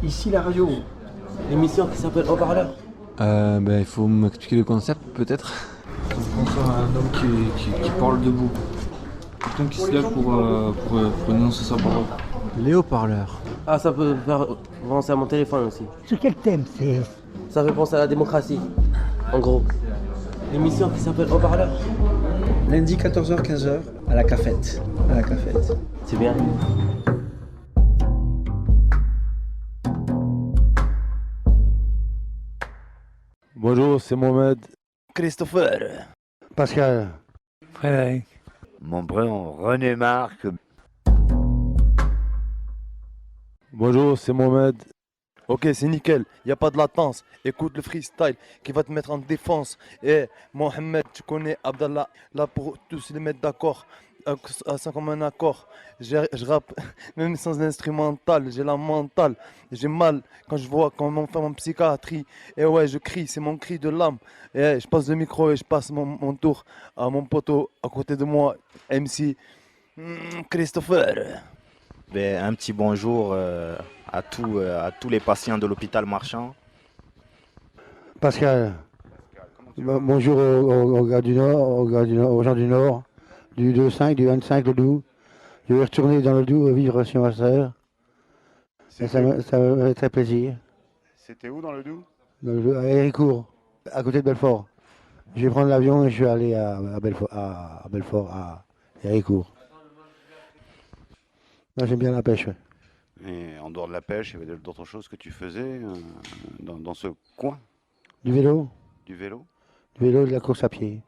Ici la radio, l'émission qui s'appelle Haut-Parleur. Il faut m'expliquer le concept peut-être. On pense à un homme qui parle debout. Quelqu'un qui se lève pour énoncer sa parole. Les haut-parleurs. Ah, ça peut faire penser à mon téléphone aussi. Sur quel thème c'est? Ça fait penser à la démocratie, en gros. L'émission qui s'appelle Haut-Parleur. Lundi 14h-15h à la cafette. C'est bien. Bonjour, c'est Mohamed. Christopher. Pascal. Frédéric. Mon prénom René Marc. Bonjour, c'est Mohamed. Ok, c'est nickel, y a pas de latence. Écoute le freestyle qui va te mettre en défense. Et Mohamed, tu connais Abdallah, là pour tous les mettre d'accord. Ça comme un accord. Je rappe même sans instrumental, j'ai la mentale. J'ai mal quand je vois comment on fait en psychiatrie. Et ouais, je crie, c'est mon cri de l'âme. Et je passe le micro et je passe mon tour à mon poteau à côté de moi, MC Christopher. Un petit bonjour à tous les patients de l'hôpital Marchand. Pascal. Bonjour aux gars du Nord, aux gens du Nord, du 2-5, du 25, le Doubs. Je vais retourner dans le Doubs vivre chez ma soeur. Ça me fait très plaisir. C'était où dans le Doubs? À Héricourt, à côté de Belfort. Je vais prendre l'avion et je vais aller à Belfort, à Héricourt. Moi j'aime bien la pêche. Ouais. Et en dehors de la pêche, il y avait d'autres choses que tu faisais dans ce coin? Du vélo, Du vélo? du vélo et de la course à pied.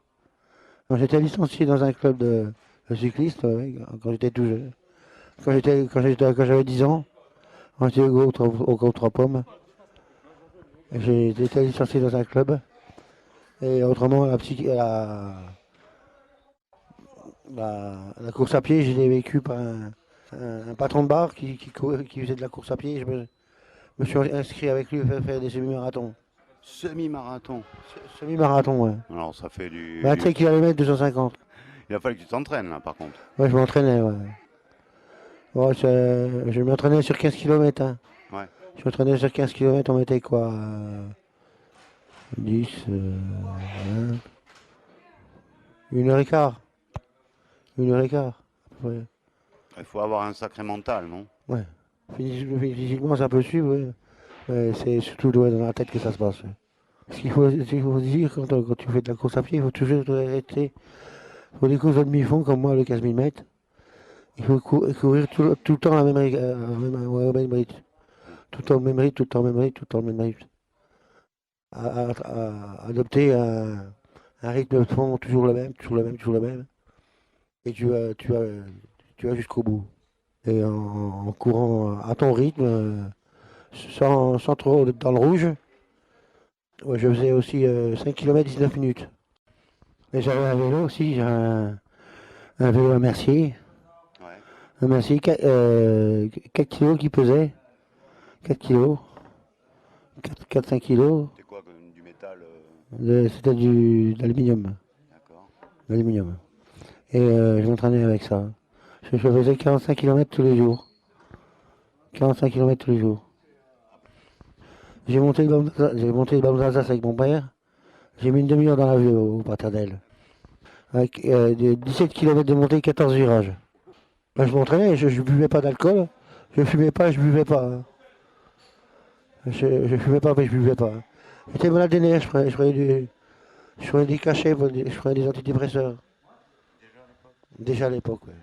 Alors, j'étais licencié dans un club de cyclistes quand j'étais tout jeune. Quand j'avais 10 ans, quand j'étais au Trois Pommes. J'ai été licencié dans un club. Et autrement, la course à pied, je l'ai vécu par un patron de bar qui faisait de la course à pied. Je me suis inscrit avec lui à faire des semi-marathons. Semi-marathon. Semi-marathon, ouais. Alors ça fait du... 25 km, 250. Il a fallu que tu t'entraînes là par contre. Ouais, je m'entraînais, ouais. Ouais, je m'entraînais sur 15 km. Hein. Ouais. Je m'entraînais sur 15 km, on mettait quoi 10, 20, 1h15. 1h15, à peu près. Il faut avoir un sacré mental, non? Ouais. Physiquement, ça peut suivre, ouais. Mais c'est surtout dans la tête que ça se passe. Ouais. Ce qu'il faut dire quand tu fais de la course à pied, il faut toujours rester. Pour les courses de demi-fond, comme moi, le 15 000 mètres, il faut courir tout le temps à la même rythme. Tout le temps le même rythme, tout le temps le même rythme, tout le temps le même rythme. À adopter un rythme de fond toujours le même, toujours le même, toujours le même. Et tu vas jusqu'au bout. Et en courant à ton rythme, sans trop être dans le rouge, ouais, je faisais aussi 5 km 19 minutes. Et j'avais un vélo aussi, j'ai un vélo à Mercier. Ouais. Un Mercier 4 kilos qui pesait. 4 kilos. 4-5 kilos. C'était quoi, du métal C'était de l'aluminium. D'accord. L'aluminium. Et je m'entraînais avec ça. Je faisais 45 km tous les jours. 45 km tous les jours. J'ai monté le ballon d'Alsace avec mon père. J'ai mis une demi-heure dans la vue au Paternel. Avec 17 km de montée, 14 virages. Ben, je m'entraînais, je ne buvais pas d'alcool. Je fumais pas, je buvais pas. Hein. Je fumais pas, mais je buvais pas. Hein. J'étais malade des nerfs, je prenais des cachets, je prenais des antidépresseurs. Déjà à l'époque, ouais.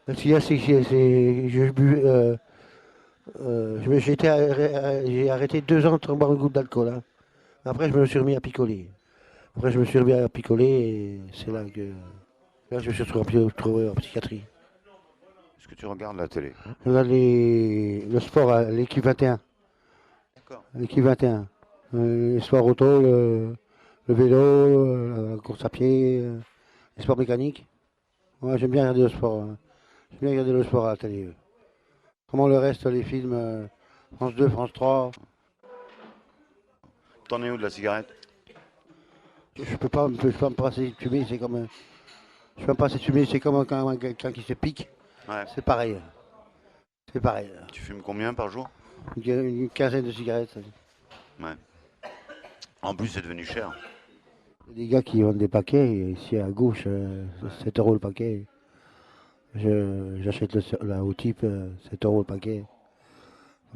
Ce qu'il y a, c'est que je buvais, j'ai arrêté 2 ans de boire une goutte d'alcool. Hein. Après, je me suis remis à picoler. Et c'est là que je me suis retrouvé en psychiatrie. Est-ce que tu regardes la télé? Je regarde le sport, l'équipe 21. D'accord. L'équipe 21. Les sports auto, le vélo, la course à pied, les sports mécaniques. Ouais, j'aime bien regarder le sport. Hein. J'aime bien regarder le sport à la télé. Comment le reste, les films, France 2, France 3. T'en es où de la cigarette? Je peux pas me passer de fumer, c'est comme je peux pas me passer de fumer, c'est comme quelqu'un qui se pique. Ouais. C'est pareil. C'est pareil. Tu fumes combien par jour? Une quinzaine de cigarettes. Ça. Ouais. En plus, c'est devenu cher. Il y a des gars qui vendent des paquets, et ici à gauche, 7 euros le paquet. J'achète là au type 7 euros le paquet.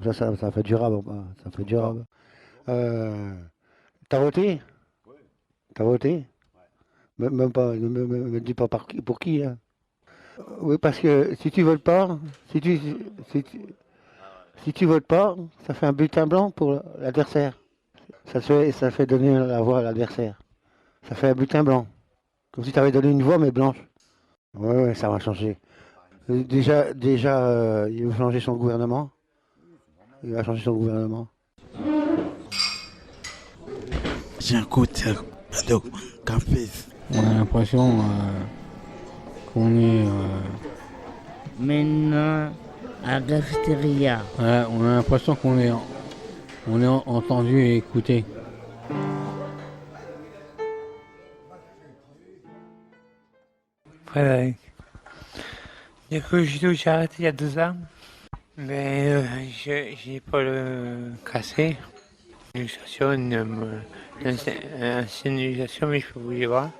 Comme ça fait durable. Ça fait durable. T'as voté? T'as voté? Même pas, me dis pas pour qui. Hein. Oui, parce que si tu votes pas, si tu votes pas, ça fait un bulletin blanc pour l'adversaire. Ça fait donner la voix à l'adversaire. Ça fait un bulletin blanc. Comme si tu avais donné une voix mais blanche. Ouais, ça va changer. Déjà, il va changer son gouvernement. Il va changer son gouvernement. J'écoute le café. On a l'impression qu'on est maintenant à la cafétéria. Ouais, on a l'impression qu'on est entendu et écouté. Frédéric. Du coup, j'ai arrêté il y a 2 ans, mais j'ai pas le cassé. Une signalisation, mais je peux vous dire.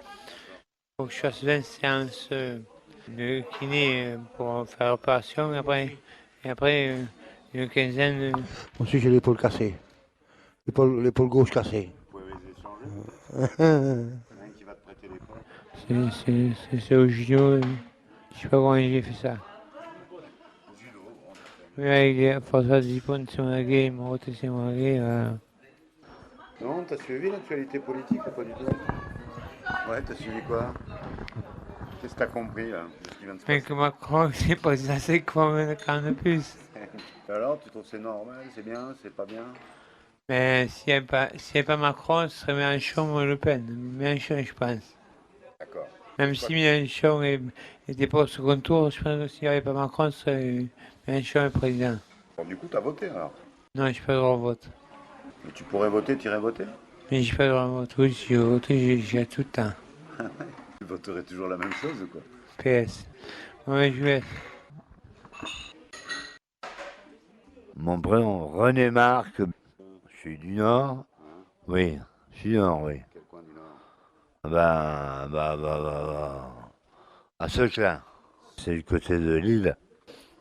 Il faut que je fasse 20 séances de kiné pour faire l'opération, et après une quinzaine. Moi aussi j'ai l'épaule cassée. L'épaule gauche cassée. Vous pouvez les échanger. Il y en a un qui va te prêter l'épaule. C'est au judo. Je sais pas comment j'ai fait ça. Oui, avec François Dupont, Simagé, Marotte Simagé. Non, t'as suivi l'actualité politique ou pas du tout? Ouais, t'as suivi quoi? Qu'est-ce que t'as compris là, de ce qui vient de se Mais passer? que Macron, c'est pas assez convaincant de plus. Alors, tu trouves c'est normal, c'est bien, c'est pas bien? Mais s'il n'y avait pas Macron, ce serait Mélenchon ou Le Pen. Mélenchon, je pense. D'accord. Même si Mélenchon n'était pas au second tour, je pense que s'il n'y avait pas Macron, ce serait Mélenchon le président. Bon, du coup, t'as voté alors? Non, je n'ai pas le droit de vote. Mais tu pourrais voter, tu irais voter? Mais je n'ai pas le droit de vote. Oui, si je veux voter, j'ai tout le temps. Tu voterais toujours la même chose ou quoi? PS. Ouais, je vais. Mon prénom René Marc. Je suis du Nord. Oui, je suis du Nord, oui. Quel coin du Nord? À Seclin. C'est le côté de l'île.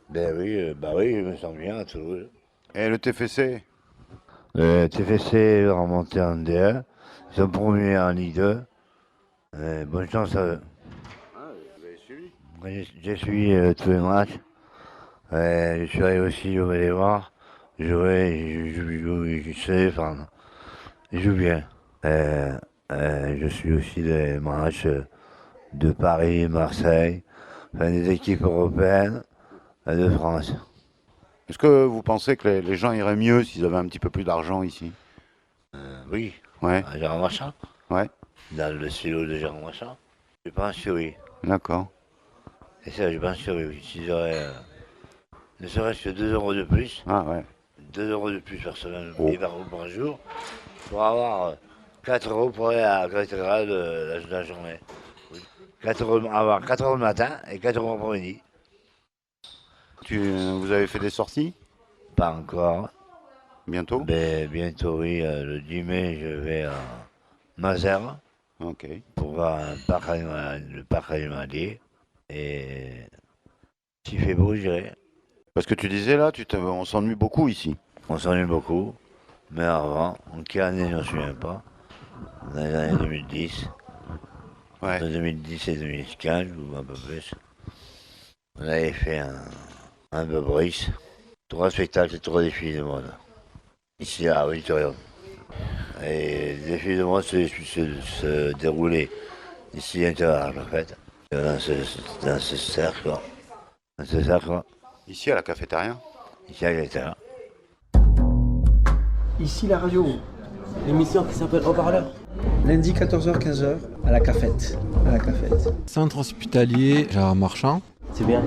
Ben oui, je me sens bien à Toulouse. Et le TFC? Le TFC est remonté en D1. Ils sont promus en Ligue 2. Bonne chance à eux. Ah, vous avez suivi? J'ai suivi tous les matchs. Je suis allé aussi au les voir. Je sais défendre. Je joue bien. Je suis aussi les matchs de Paris, Marseille, enfin des équipes européennes de France. Est-ce que vous pensez que les gens iraient mieux s'ils avaient un petit peu plus d'argent ici? Oui. Ouais. À Jérôme Marchand. Ouais. Dans le silo de Jérôme Marchand. Je pense que oui. D'accord. Et ça, je pense que oui. S'ils auraient ne serait-ce que 2 euros de plus. Ah ouais. 2 euros de plus par semaine et par jour. Pour avoir 4 euros pour aller à la cathédrale de la journée. Oui. 4 euros, avoir 4 euros le matin et 4 euros l'après-midi. Vous avez fait des sorties? Pas encore. Bientôt? Mais bientôt, oui. Le 10 mai, je vais à Mazères. Ok. Pour voir le parc animalier. Et s'il fait beau, j'irai. Parce que tu disais là, on s'ennuie beaucoup ici. On s'ennuie beaucoup. Mais avant, en quelle année, je ne me souviens pas. Dans les années 2010. Ouais. Entre 2010 et 2015, ou un peu plus. On avait fait un peu Brice. 3 spectacles et 3 défilés de mode. Ici à l'auditorium. Et les défilés de mode se déroulaient ici à l'intérieur, en fait. Dans ce cercle. Dans ce cercle. Ici à la cafétéria? Ici à l'intérieur. Ici la radio. L'émission qui s'appelle Haut-Parleur. Lundi 14h, 15h, à la cafette. À la cafette. Centre hospitalier Gérard Marchand. C'est bien.